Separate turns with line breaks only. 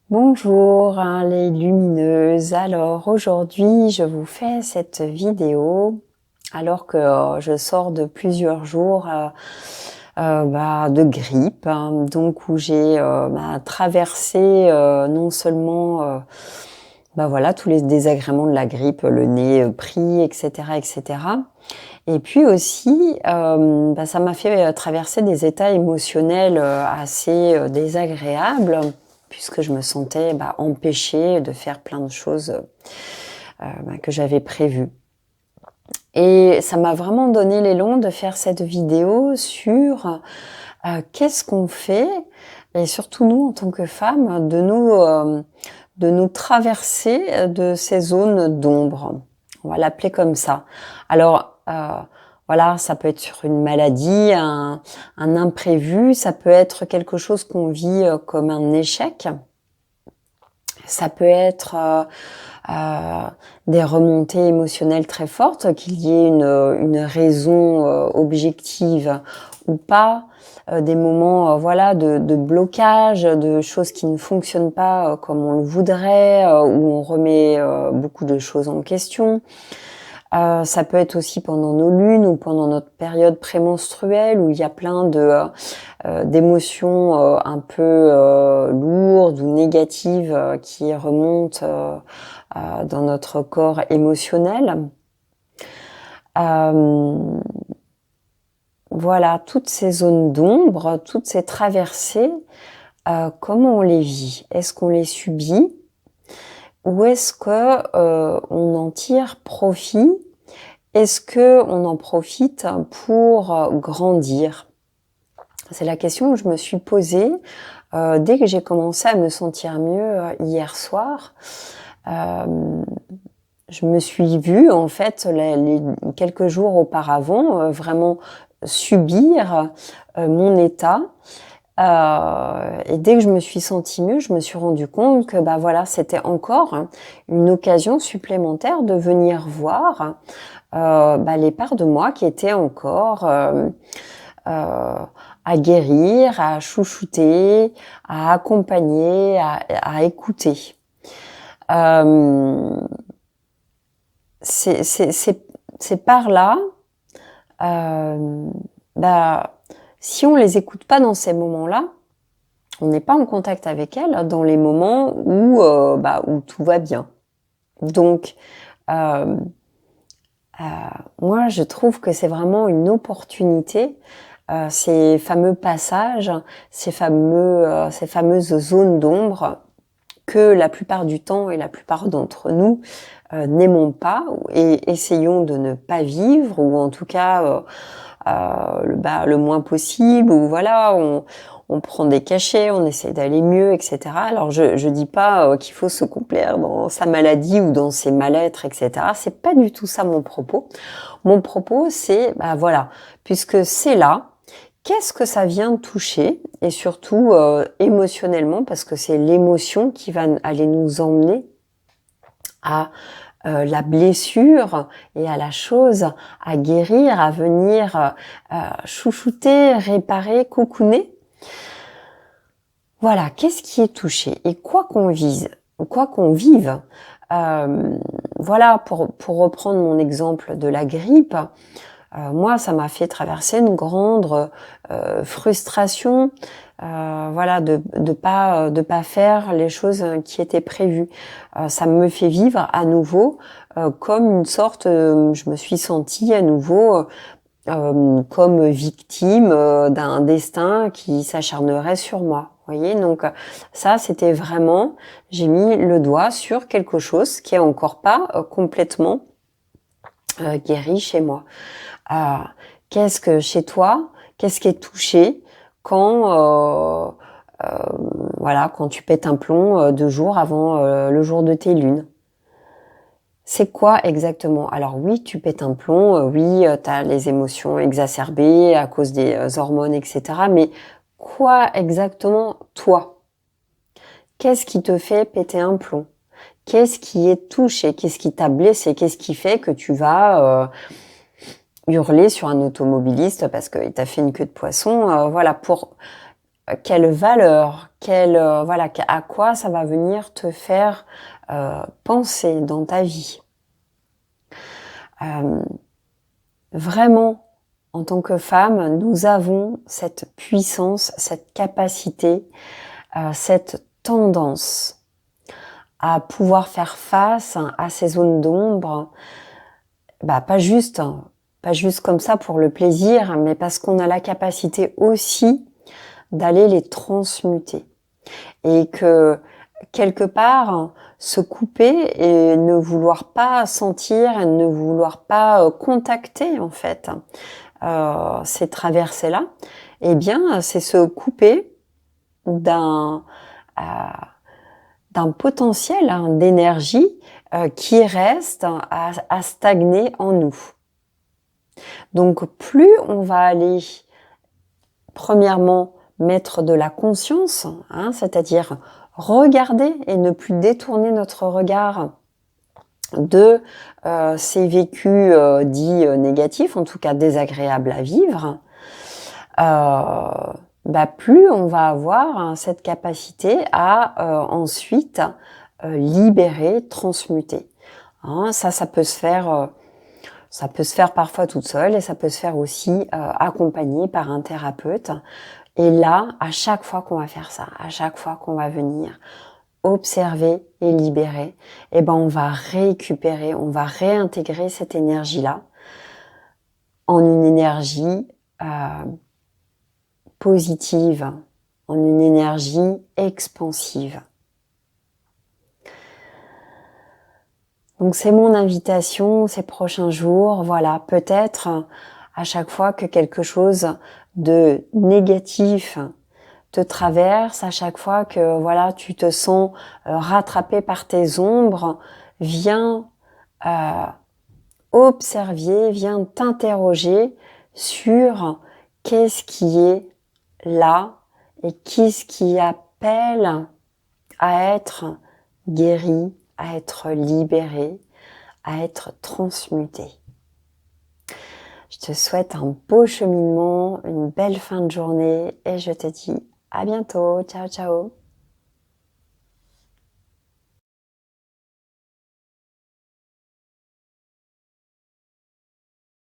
Bonjour les lumineuses. Alors aujourd'hui je vous fais cette vidéo alors que je sors de plusieurs jours de grippe, hein, donc où j'ai traversé non seulement voilà, tous les désagréments de la grippe, le nez pris, etc., etc. Et puis aussi, ça m'a fait traverser des états émotionnels assez désagréables, puisque je me sentais empêchée de faire plein de choses que j'avais prévues. Et ça m'a vraiment donné l'élan de faire cette vidéo sur qu'est-ce qu'on fait, et surtout nous en tant que femmes, de nous traverser de ces zones d'ombre. On va l'appeler comme ça. Alors, voilà, ça peut être sur une maladie, un imprévu, ça peut être quelque chose qu'on vit comme un échec. Ça peut être des remontées émotionnelles très fortes, qu'il y ait une raison objective ou pas, des moments voilà de blocage, de choses qui ne fonctionnent pas comme on le voudrait, où on remet beaucoup de choses en question. Ça peut être aussi pendant nos lunes ou pendant notre période prémenstruelle où il y a plein d'émotions un peu lourdes ou négatives qui remontent dans notre corps émotionnel. Voilà, toutes ces zones d'ombre, toutes ces traversées, comment on les vit? Est-ce qu'on les subit? Ou est-ce que on en tire profit? Est-ce que on en profite pour grandir? C'est la question que je me suis posée dès que j'ai commencé à me sentir mieux hier soir. Je me suis vue en fait les quelques jours auparavant vraiment subir mon état. Et dès que je me suis sentie mieux, je me suis rendu compte que voilà, c'était encore une occasion supplémentaire de venir voir les parts de moi qui étaient encore à guérir, à chouchouter, à accompagner, à écouter. Ces parts-là, si on les écoute pas dans ces moments-là, on n'est pas en contact avec elles dans les moments où tout va bien. Donc, moi, je trouve que c'est vraiment une opportunité, ces fameux passages, ces fameuses zones d'ombre que la plupart du temps et la plupart d'entre nous n'aimons pas et essayons de ne pas vivre, ou en tout cas le moins possible, ou voilà, on prend des cachets, on essaie d'aller mieux, etc. Alors je dis pas qu'il faut se complaire dans sa maladie ou dans ses mal-être, etc. C'est pas du tout ça mon propos. Mon propos, c'est voilà, puisque c'est là, qu'est-ce que ça vient toucher, et surtout émotionnellement, parce que c'est l'émotion qui va aller nous emmener à la blessure et à la chose à guérir, à venir chouchouter, réparer, cocooner. Voilà, qu'est-ce qui est touché? Et quoi qu'on vise, quoi qu'on vive, voilà, pour reprendre mon exemple de la grippe, moi, ça m'a fait traverser une grande frustration, voilà, de pas faire les choses qui étaient prévues. Ça me fait vivre à nouveau comme une sorte, je me suis sentie à nouveau comme victime d'un destin qui s'acharnerait sur moi. Vous voyez, donc ça, c'était vraiment, j'ai mis le doigt sur quelque chose qui est encore pas complètement guéri chez moi. Qu'est-ce que chez toi, qu'est-ce qui est touché quand voilà, quand tu pètes un plomb 2 jours avant le jour de tes lunes? C'est quoi exactement? Alors oui, tu pètes un plomb, oui, tu as les émotions exacerbées à cause des hormones, etc. Mais quoi exactement, toi? Qu'est-ce qui te fait péter un plomb? Qu'est-ce qui est touché? Qu'est-ce qui t'a blessé? Qu'est-ce qui fait que tu vas hurler sur un automobiliste parce qu'il t'a fait une queue de poisson? Voilà, quelle valeur, voilà, à quoi ça va venir te faire penser dans ta vie. Vraiment, en tant que femme, nous avons cette puissance, cette capacité, cette tendance à pouvoir faire face à ces zones d'ombre, pas juste comme ça pour le plaisir, mais parce qu'on a la capacité aussi d'aller les transmuter. Et que quelque part, se couper et ne vouloir pas sentir, et ne vouloir pas contacter en fait ces traversées-là, eh bien c'est se couper d'un potentiel d'énergie qui reste à stagner en nous. Donc plus on va aller, premièrement, mettre de la conscience, c'est-à-dire regarder et ne plus détourner notre regard de ces vécus dits négatifs, en tout cas désagréables à vivre, plus on va avoir cette capacité à ensuite libérer, transmuter. Ça peut se faire. Ça peut se faire parfois toute seule et ça peut se faire aussi accompagnée par un thérapeute. Et là, à chaque fois qu'on va faire ça, à chaque fois qu'on va venir observer et libérer, on va récupérer, on va réintégrer cette énergie-là en une énergie positive, en une énergie expansive. Donc c'est mon invitation ces prochains jours, voilà, peut-être à chaque fois que quelque chose de négatif te traverse, à chaque fois que voilà, tu te sens rattrapé par tes ombres, viens observer, viens t'interroger sur qu'est-ce qui est là et qu'est-ce qui appelle à être guéri, à être libéré, à être transmuté. Je te souhaite un beau cheminement, une belle fin de journée et je te dis à bientôt. Ciao, ciao.